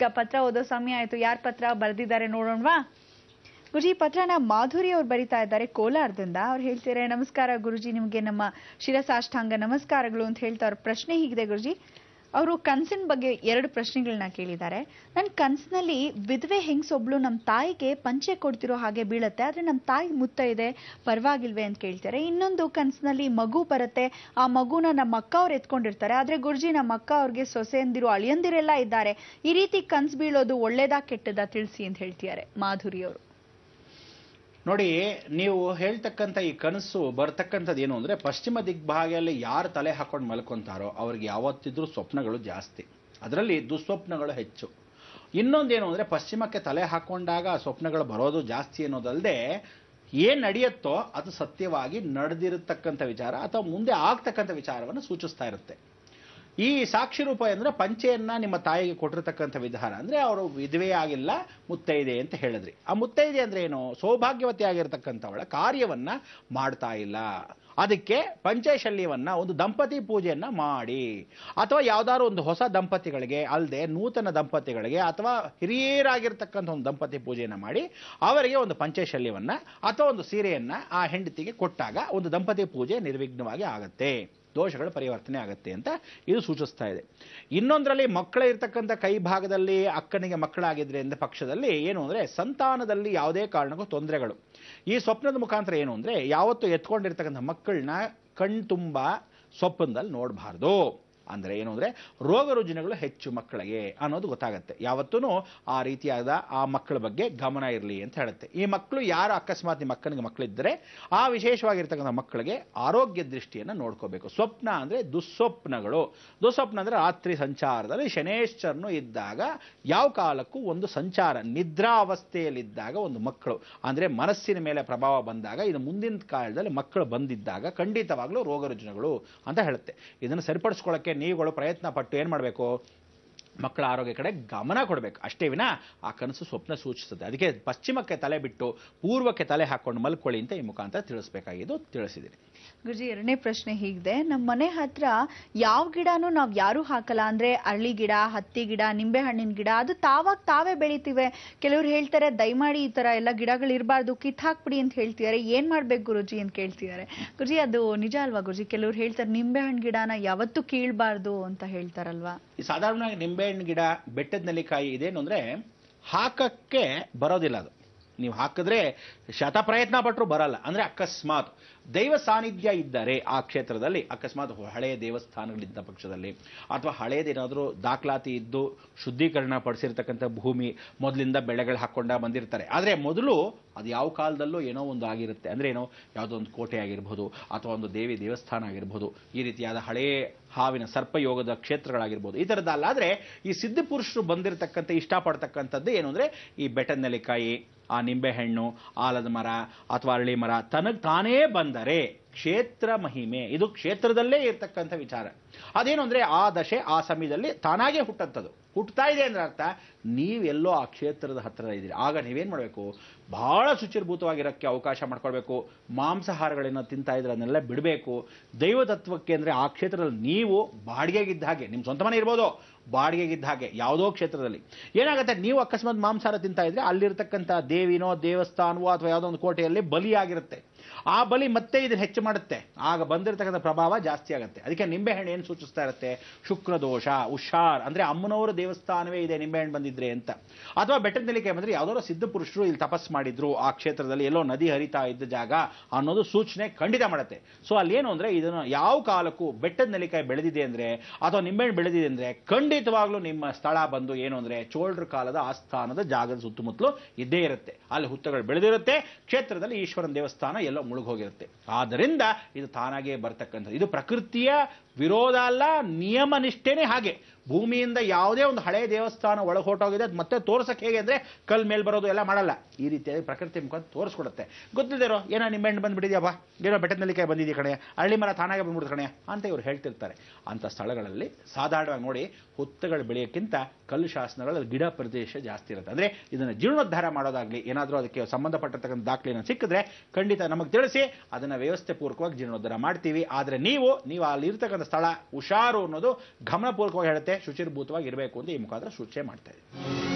ಈಗ ಪತ್ರ ಓದೋ ಸಮಯ ಆಯ್ತು. ಯಾರ್ ಪತ್ರ ಬರೆದಿದ್ದಾರೆ ನೋಡೋಣವಾ? ಗುರುಜಿ, ಪತ್ರನ ಮಾಧುರಿ ಅವ್ರು ಬರಿತಾ ಇದ್ದಾರೆ ಕೋಲಾರದಿಂದ. ಅವ್ರು ಹೇಳ್ತಾರೆ, ನಮಸ್ಕಾರ ಗುರುಜಿ, ನಿಮ್ಗೆ ನಮ್ಮ ಶಿರಸಾಷ್ಟಾಂಗ ನಮಸ್ಕಾರಗಳು ಅಂತ ಹೇಳ್ತಾ ಅವ್ರ ಪ್ರಶ್ನೆ ಹೀಗಿದೆ ಗುರುಜಿ. ಅವರು ಕನ್ಸಿನ ಬಗ್ಗೆ 2 ಪ್ರಶ್ನೆಗಳನ್ನ ಕೇಳಿದ್ದಾರೆ. ನನ್ನ ಕನ್ಸಿನಲ್ಲಿ ವಿಧವೆ ಹೆಂಗಸೊಬ್ಳು ನಮ್ಮ ತಾಯಿಗೆ ಪಂಚೆ ಕೊಡ್ತಿರೋ ಹಾಗೆ ಬೀಳತ್ತೆ, ಆದ್ರೆ ನಮ್ಮ ತಾಯಿ ಮುತ್ತೈದೆ, ಪರವಾಗಿಲ್ವೇ ಅಂತ ಕೇಳ್ತಾರೆ. ಇನ್ನೊಂದು ಕನ್ಸಿನಲ್ಲಿ ಮಗು ಬರುತ್ತೆ, ಆ ಮಗುನ ನಮ್ಮ ಅಕ್ಕ ಅವ್ರು ಎತ್ಕೊಂಡಿರ್ತಾರೆ, ಆದ್ರೆ ಗುರುಜಿ ನಮ್ಮ ಅಕ್ಕ ಅವ್ರಿಗೆ ಸೊಸೆಯಂದಿರು ಅಳಿಯಂದಿರೆಲ್ಲ ಇದ್ದಾರೆ. ಈ ರೀತಿ ಕನ್ಸು ಬೀಳೋದು ಒಳ್ಳೇದಾ ಕೆಟ್ಟದಾ ತಿಳಿಸಿ ಅಂತ ಹೇಳ್ತಿದ್ದಾರೆ ಮಾಧುರಿ ಅವರು. ನೋಡಿ, ನೀವು ಹೇಳ್ತಕ್ಕಂಥ ಈ ಕನಸು ಬರ್ತಕ್ಕಂಥದ್ದು ಏನು ಅಂದರೆ, ಪಶ್ಚಿಮ ದಿಗ್ಭಾಗದಲ್ಲಿ ಯಾರು ತಲೆ ಹಾಕೊಂಡು ಮಲ್ಕೊಂತಾರೋ ಅವ್ರಿಗೆ ಯಾವತ್ತಿದ್ರೂ ಸ್ವಪ್ನಗಳು ಜಾಸ್ತಿ, ಅದರಲ್ಲಿ ದುಸ್ವಪ್ನಗಳು ಹೆಚ್ಚು. ಇನ್ನೊಂದೇನು ಅಂದರೆ, ಪಶ್ಚಿಮಕ್ಕೆ ತಲೆ ಹಾಕೊಂಡಾಗ ಸ್ವಪ್ನಗಳು ಬರೋದು ಜಾಸ್ತಿ ಅನ್ನೋದಲ್ಲದೆ, ಏನು ನಡೆಯುತ್ತೋ ಅದು ಸತ್ಯವಾಗಿ ನಡೆದಿರತಕ್ಕಂಥ ವಿಚಾರ ಅಥವಾ ಮುಂದೆ ಆಗ್ತಕ್ಕಂಥ ವಿಚಾರವನ್ನು ಸೂಚಿಸ್ತಾ ಇರುತ್ತೆ. ಈ ಸಾಕ್ಷಿ ರೂಪ ಅಂದರೆ ಪಂಚೆಯನ್ನ ನಿಮ್ಮ ತಾಯಿಗೆ ಕೊಟ್ಟಿರ್ತಕ್ಕಂಥ ವಿಧಾನ ಅಂದರೆ, ಅವರು ವಿಧವೆ ಆಗಿಲ್ಲ, ಮುತ್ತೈದೆ ಅಂತ ಹೇಳಿದ್ರಿ. ಆ ಮುತ್ತೈದೆ ಅಂದ್ರೆ ಏನು? ಸೌಭಾಗ್ಯವತಿ ಆಗಿರತಕ್ಕಂಥವಳ ಕಾರ್ಯವನ್ನ ಮಾಡ್ತಾ ಇಲ್ಲ. ಅದಕ್ಕೆ ಪಂಚಶಲ್ಯವನ್ನ, ಒಂದು ದಂಪತಿ ಪೂಜೆಯನ್ನ ಮಾಡಿ, ಅಥವಾ ಯಾವ್ದಾದ್ರು ಒಂದು ಹೊಸ ದಂಪತಿಗಳಿಗೆ ಅಲ್ಲದೆ ನೂತನ ದಂಪತಿಗಳಿಗೆ ಅಥವಾ ಹಿರಿಯರಾಗಿರ್ತಕ್ಕಂಥ ಒಂದು ದಂಪತಿ ಪೂಜೆಯನ್ನ ಮಾಡಿ ಅವರಿಗೆ ಒಂದು ಪಂಚಶಲ್ಯವನ್ನ ಅಥವಾ ಒಂದು ಸೀರೆಯನ್ನ ಆ ಹೆಂಡತಿಗೆ ಕೊಟ್ಟಾಗ ಒಂದು ದಂಪತಿ ಪೂಜೆ ನಿರ್ವಿಘ್ನವಾಗಿ ಆಗತ್ತೆ, ದೋಷಗಳು ಪರಿವರ್ತನೆ ಆಗುತ್ತೆ ಅಂತ ಇದು ಸೂಚಿಸ್ತಾ ಇದೆ. ಇನ್ನೊಂದರಲ್ಲಿ ಮಕ್ಕಳ ಇರ್ತಕ್ಕಂಥ ಕೈ ಭಾಗದಲ್ಲಿ ಅಕ್ಕನಿಗೆ ಮಕ್ಕಳಾಗಿದ್ರೆ ಎಂದ ಪಕ್ಷದಲ್ಲಿ ಏನು ಅಂದರೆ, ಸಂತಾನದಲ್ಲಿ ಯಾವುದೇ ಕಾರಣಕ್ಕೂ ತೊಂದರೆಗಳು. ಈ ಸ್ವಪ್ನದ ಮುಖಾಂತರ ಏನು ಅಂದರೆ, ಯಾವತ್ತೂ ಎತ್ಕೊಂಡಿರ್ತಕ್ಕಂಥ ಮಕ್ಕಳನ್ನ ಕಣ್ತುಂಬ ಸ್ವಪ್ನದಲ್ಲಿ ನೋಡಬಾರ್ದು. ಅಂದರೆ ಏನು ಅಂದರೆ, ರೋಗ ರುಜಿನಗಳು ಹೆಚ್ಚು ಮಕ್ಕಳಿಗೆ ಅನ್ನೋದು ಗೊತ್ತಾಗುತ್ತೆ. ಯಾವತ್ತೂ ಆ ರೀತಿಯಾದ ಆ ಮಕ್ಕಳ ಬಗ್ಗೆ ಗಮನ ಇರಲಿ ಅಂತ ಹೇಳುತ್ತೆ. ಈ ಮಕ್ಕಳು ಯಾರು ಅಕಸ್ಮಾತ್ ನಿಮ್ಮ ಮಕ್ಕನಿಗೆ ಮಕ್ಕಳಿದ್ದರೆ ಆ ವಿಶೇಷವಾಗಿರ್ತಕ್ಕಂಥ ಮಕ್ಕಳಿಗೆ ಆರೋಗ್ಯ ದೃಷ್ಟಿಯನ್ನು ನೋಡ್ಕೋಬೇಕು. ಸ್ವಪ್ನ ಅಂದರೆ ದುಸ್ವಪ್ನಗಳು. ದುಸ್ವಪ್ನ ಅಂದರೆ ರಾತ್ರಿ ಸಂಚಾರದಲ್ಲಿ ಶನೇಶ್ವರನು ಇದ್ದಾಗ ಯಾವ ಕಾಲಕ್ಕೂ ಒಂದು ಸಂಚಾರ, ನಿದ್ರಾವಸ್ಥೆಯಲ್ಲಿದ್ದಾಗ ಒಂದು ಮಕ್ಕಳು ಅಂದರೆ ಮನಸ್ಸಿನ ಮೇಲೆ ಪ್ರಭಾವ ಬಂದಾಗ, ಇದು ಮುಂದಿನ ಕಾಲದಲ್ಲಿ ಮಕ್ಕಳು ಬಂದಿದ್ದಾಗ ಖಂಡಿತವಾಗ್ಲೂ ರೋಗ ರುಜಿನಗಳು ಅಂತ ಹೇಳುತ್ತೆ. ಇದನ್ನು ಸರಿಪಡಿಸ್ಕೊಳ್ಳೋಕ್ಕೆ ನೀವುಗಳು ಪ್ರಯತ್ನ ಪಟ್ಟು ಏನು ಮಾಡಬೇಕು? ಮಕ್ಕಳ ಆರೋಗ್ಯ ಕಡೆ ಗಮನ ಕೊಡಬೇಕು, ಅಷ್ಟೇ ವಿನ ಆ ಕನಸು ಸ್ವಪ್ನ ಸೂಚಿಸುತ್ತೆ. ಅದಕ್ಕೆ ಪಶ್ಚಿಮಕ್ಕೆ ತಲೆ ಬಿಟ್ಟು ಪೂರ್ವಕ್ಕೆ ತಲೆ ಹಾಕೊಂಡು ಮಲ್ಕೊಳ್ಳಿ ಅಂತ ಈ ಮುಖಾಂತರ ತಿಳಿಸ್ಬೇಕಾಗಿದ್ದು ತಿಳಿಸಿದ್ದೀನಿ. ಗುರುಜಿ, 2ನೇ ಪ್ರಶ್ನೆ ಹೀಗಿದೆ. ನಮ್ಮ ಮನೆ ಹತ್ರ ಯಾವ ಗಿಡನೂ ನಾವ್ ಯಾರು ಹಾಕಲ್ಲ, ಅಂದ್ರೆ ಅರಳಿ ಗಿಡ, ಹತ್ತಿ ಗಿಡ, ನಿಂಬೆ ಹಣ್ಣಿನ ಗಿಡ, ಅದು ತಾವೇ ಬೆಳಿತಿವೆ. ಕೆಲವ್ರು ಹೇಳ್ತಾರೆ ದಯಮಾಡಿ ಈ ತರ ಎಲ್ಲ ಗಿಡಗಳು ಇರಬಾರ್ದು, ಕಿತ್ ಹಾಕ್ಬಿಡಿ ಅಂತ ಹೇಳ್ತಿದ್ದಾರೆ. ಏನ್ ಮಾಡ್ಬೇಕು ಗುರುಜಿ ಅಂತ ಕೇಳ್ತಿದ್ದಾರೆ. ಗುರುಜಿ, ಅದು ನಿಜ ಅಲ್ವಾ ಗುರುಜಿ? ಕೆಲವ್ರು ಹೇಳ್ತಾರೆ ನಿಂಬೆ ಹಣ್ಣು ಗಿಡನ ಯಾವತ್ತೂ ಕೀಳ್ಬಾರ್ದು ಅಂತ ಹೇಳ್ತಾರಲ್ವಾ? ಸಾಧಾರಣವಾಗಿ ನಿಂಬೆ ಹಣ್ಣು ಗಿಡ, ಬೆಟ್ಟದ ನೆಲ್ಲಿಕಾಯಿ ಇದೇನು ಅಂದ್ರೆ ಹಾಕಕ್ಕೆ ಬರೋದಿಲ್ಲ. ಅದು ನೀವು ಹಾಕಿದ್ರೆ ಶತ ಪ್ರಯತ್ನ ಪಟ್ಟರು ಬರಲ್ಲ. ಅಂದ್ರೆ ಅಕಸ್ಮಾತ್ ದೈವ ಸಾನ್ನಿಧ್ಯ ಇದ್ದರೆ ಆ ಕ್ಷೇತ್ರದಲ್ಲಿ, ಅಕಸ್ಮಾತ್ ಹಳೆಯ ದೇವಸ್ಥಾನಗಳಿದ್ದ ಪಕ್ಷದಲ್ಲಿ ಅಥವಾ ಹಳೆಯದೇನಾದರೂ ದಾಖಲಾತಿ ಇದ್ದು ಶುದ್ಧೀಕರಣ ಪಡಿಸಿರ್ತಕ್ಕಂಥ ಭೂಮಿ, ಮೊದಲಿಂದ ಬೆಳೆಗಳು ಹಾಕೊಂಡ ಬಂದಿರ್ತಾರೆ. ಆದರೆ ಮೊದಲು ಅದು ಯಾವ ಕಾಲದಲ್ಲೂ ಏನೋ ಒಂದು ಆಗಿರುತ್ತೆ. ಅಂದರೆ ಏನೋ ಯಾವುದೋ ಒಂದು ಕೋಟೆ ಆಗಿರ್ಬೋದು ಅಥವಾ ಒಂದು ದೇವಿ ದೇವಸ್ಥಾನ ಆಗಿರ್ಬೋದು, ಈ ರೀತಿಯಾದ ಹಳೆಯ ಹಾವಿನ ಸರ್ಪಯೋಗದ ಕ್ಷೇತ್ರಗಳಾಗಿರ್ಬೋದು, ಈ ಥರದ್ದಲ್ಲ. ಆದರೆ ಈ ಸಿದ್ಧ ಪುರುಷರು ಬಂದಿರತಕ್ಕಂಥ ಇಷ್ಟಪಡ್ತಕ್ಕಂಥದ್ದು ಏನು ಅಂದರೆ, ಈ ಬೆಟ್ಟದ ನೆಲ್ಲಿಕಾಯಿ, ಆ ನಿಂಬೆಹಣ್ಣು, ಆಲದ ಮರ ಅಥವಾ ಅರಳಿ ಮರ ತನಗೆ ತಾನೇ ಬಂದರೆ ಕ್ಷೇತ್ರ ಮಹಿಮೆ, ಇದು ಕ್ಷೇತ್ರದಲ್ಲೇ ಇರ್ತಕ್ಕಂಥ ವಿಚಾರ. ಅದೇನು ಅಂದರೆ ಆ ದಶೆ ಆ ಸಮಯದಲ್ಲಿ ತಾನಾಗೇ ಹುಟ್ಟಂಥದ್ದು. ಹುಟ್ಟುತ್ತಾ ಇದೆ ಅಂದ್ರೆ ಅರ್ಥ ನೀವೆಲ್ಲೋ ಆ ಕ್ಷೇತ್ರದ ಹತ್ತಿರ ಇದ್ದೀರಿ. ಆಗ ನೀವೇನು ಮಾಡಬೇಕು? ಬಹಳ ಶುಚಿರ್ಭೂತವಾಗಿರೋಕ್ಕೆ ಅವಕಾಶ ಮಾಡ್ಕೊಳ್ಬೇಕು. ಮಾಂಸಾಹಾರಗಳನ್ನ ತಿಂತಾ ಇದ್ರೆ ಅದನ್ನೆಲ್ಲ ಬಿಡಬೇಕು. ದೈವತತ್ವಕ್ಕೆ ಅಂದರೆ ಆ ಕ್ಷೇತ್ರದಲ್ಲಿ ನೀವು ಬಾಡಿಗೆಗಿದ್ದ ಹಾಗೆ, ನಿಮ್ಮ ಸ್ವಂತ ಮನೆ ಇರ್ಬೋದು, ಬಾಡಿಗೆಗಿದ್ದ ಹಾಗೆ ಯಾವುದೋ ಕ್ಷೇತ್ರದಲ್ಲಿ ಏನಾಗುತ್ತೆ, ನೀವು ಅಕಸ್ಮಾತ್ ಮಾಂಸಾಹಾರ ತಿಂತಾ ಇದ್ರೆ ಅಲ್ಲಿರ್ತಕ್ಕಂಥ ದೇವಿನೋ ದೇವಸ್ಥಾನವೋ ಅಥವಾ ಯಾವುದೋ ಒಂದು ಕೋಟೆಯಲ್ಲಿ ಬಲಿಯಾಗಿರುತ್ತೆ. ಆ ಬಲಿ ಮತ್ತೆ ಇದನ್ನು ಹೆಚ್ಚು ಮಾಡುತ್ತೆ. ಆಗ ಬಂದಿರತಕ್ಕಂಥ ಪ್ರಭಾವ ಜಾಸ್ತಿ ಆಗುತ್ತೆ. ಅದಕ್ಕೆ ನಿಂಬೆಹಣ್ಣು ಏನು ಸೂಚಿಸ್ತಾ ಇರುತ್ತೆ? ಶುಕ್ರ ದೋಷ, ಹುಷಾರ್, ಅಂದರೆ ಅಮ್ಮನವರ ದೇವಸ್ಥಾನವೇ ಇದೆ ನಿಂಬೆಹಣ್ಣು ಬಂದಿದ್ರೆ ಅಂತ. ಅಥವಾ ಬೆಟ್ಟದ ನೆಲ್ಲಿಕಾಯಿ ಬಂದರೆ ಯಾವುದೋ ಸಿದ್ಧ ಪುರುಷರು ಇಲ್ಲಿ ತಪಸ್ ಮಾಡಿದ್ರು, ಆ ಕ್ಷೇತ್ರದಲ್ಲಿ ಎಲ್ಲೋ ನದಿ ಹರಿತಾ ಇದ್ದ ಜಾಗ ಅನ್ನೋದು ಸೂಚನೆ ಖಂಡಿತ ಮಾಡುತ್ತೆ. ಸೊ ಅಲ್ಲೇನು ಅಂದರೆ, ಇದನ್ನು ಯಾವ ಕಾಲಕ್ಕೂ ಬೆಟ್ಟದ ನೆಲ್ಲಿಕಾಯಿ ಬೆಳೆದಿದೆ ಅಂದರೆ ಅಥವಾ ನಿಂಬೆಹಣ್ಣು ಬೆಳೆದಿದೆ ಅಂದರೆ ಖಂಡಿತವಾಗ್ಲೂ ನಿಮ್ಮ ಸ್ಥಳ ಬಂದು ಏನು ಅಂದರೆ ಚೋಳರ ಕಾಲದ ಆಸ್ಥಾನದ ಜಾಗದ ಸುತ್ತಮುತ್ತಲು ಇದ್ದೇ ಇರುತ್ತೆ. ಅಲ್ಲಿ ಹುತ್ತಗಳು ಬೆಳೆದಿರುತ್ತೆ. ಕ್ಷೇತ್ರದಲ್ಲಿ ಈಶ್ವರನ ದೇವಸ್ಥಾನ ಎಲ್ಲೋ ಮುಳುಗೋಗಿರುತ್ತೆ. ಆದ್ದರಿಂದ ಇದು ತಾನಾಗೇ ಬರ್ತಕ್ಕಂಥದ್ದು. ಇದು ಪ್ರಕೃತಿಯ ವಿರೋಧ ಅಲ್ಲ, ನಿಯಮ ನಿಷ್ಠೆನೇ ಹಾಗೆ. ಭೂಮಿಯಿಂದ ಯಾವುದೇ ಒಂದು ಹಳೆಯ ದೇವಸ್ಥಾನ ಒಳಗೆ ಹೊರಟೋಗಿದೆ, ಅದು ಮತ್ತೆ ತೋರ್ಸಕ್ಕೆ ಹೇಗೆ ಅಂದರೆ ಕಲ್ ಮೇಲೆ ಬರೋದು ಎಲ್ಲ ಮಾಡಲ್ಲ. ಈ ರೀತಿಯಾಗಿ ಪ್ರಕೃತಿ ಮುಖಾಂತರ ತೋರಿಸ್ಕೊಡುತ್ತೆ. ಗೊತ್ತಿಲ್ಲದಿರೋ ಏನೋ ನಿಂಬೆಹಣ್ಣು ಬಂದ್ಬಿಟ್ಟಿದ್ಯಪ್ಪ, ಏನೋ ಬೆಟ್ಟದ ನೆಲ್ಲಿಕಾಯಿ ಬಂದಿದ್ದೀಯ ಕಣೆ, ಅರಳಿ ಮರ ತಾನಾಗೆ ಬಂದ್ಬಿಡ್ತು ಕಣೆ ಅಂತ ಇವ್ರು ಹೇಳ್ತಿರ್ತಾರೆ. ಅಂಥ ಸ್ಥಳಗಳಲ್ಲಿ ಸಾಧಾರಣವಾಗಿ ನೋಡಿ, ಹುತ್ತಗಳು ಬೆಳೆಯೋಕ್ಕಿಂತ ಕಲ್ಲು ಶಾಸನಗಳಲ್ಲಿ ಗಿಡ ಪ್ರದೇಶ ಜಾಸ್ತಿ ಇರುತ್ತೆ. ಅಂದರೆ ಇದನ್ನು ಜೀರ್ಣೋದ್ಧಾರ ಮಾಡೋದಾಗಲಿ ಏನಾದರೂ ಅದಕ್ಕೆ ಸಂಬಂಧಪಟ್ಟಿರ್ತಕ್ಕಂಥ ದಾಖಲೆಯನ್ನು ಸಿಕ್ಕಿದ್ರೆ ಖಂಡಿತ ನಮಗೆ ತಿಳಿಸಿ, ಅದನ್ನು ವ್ಯವಸ್ಥೆ ಪೂರ್ವಕವಾಗಿ ಜೀರ್ಣೋದ್ಧಾರ ಮಾಡ್ತೀವಿ. ಆದರೆ ನೀವು ಅಲ್ಲಿ ಇರ್ತಕ್ಕಂಥ ಸ್ಥಳ ಹುಷಾರು ಅನ್ನೋದು ಗಮನಪೂರ್ವಕವಾಗಿ ಹೇಳುತ್ತೆ. ಶುಚಿರ್ಭೂತವಾಗಿ ಇರಬೇಕು ಅಂತ ಈ ಮುಖಾಂತರ ಸೂಚನೆ ಮಾಡ್ತಾ ಇದ್ದೀವಿ.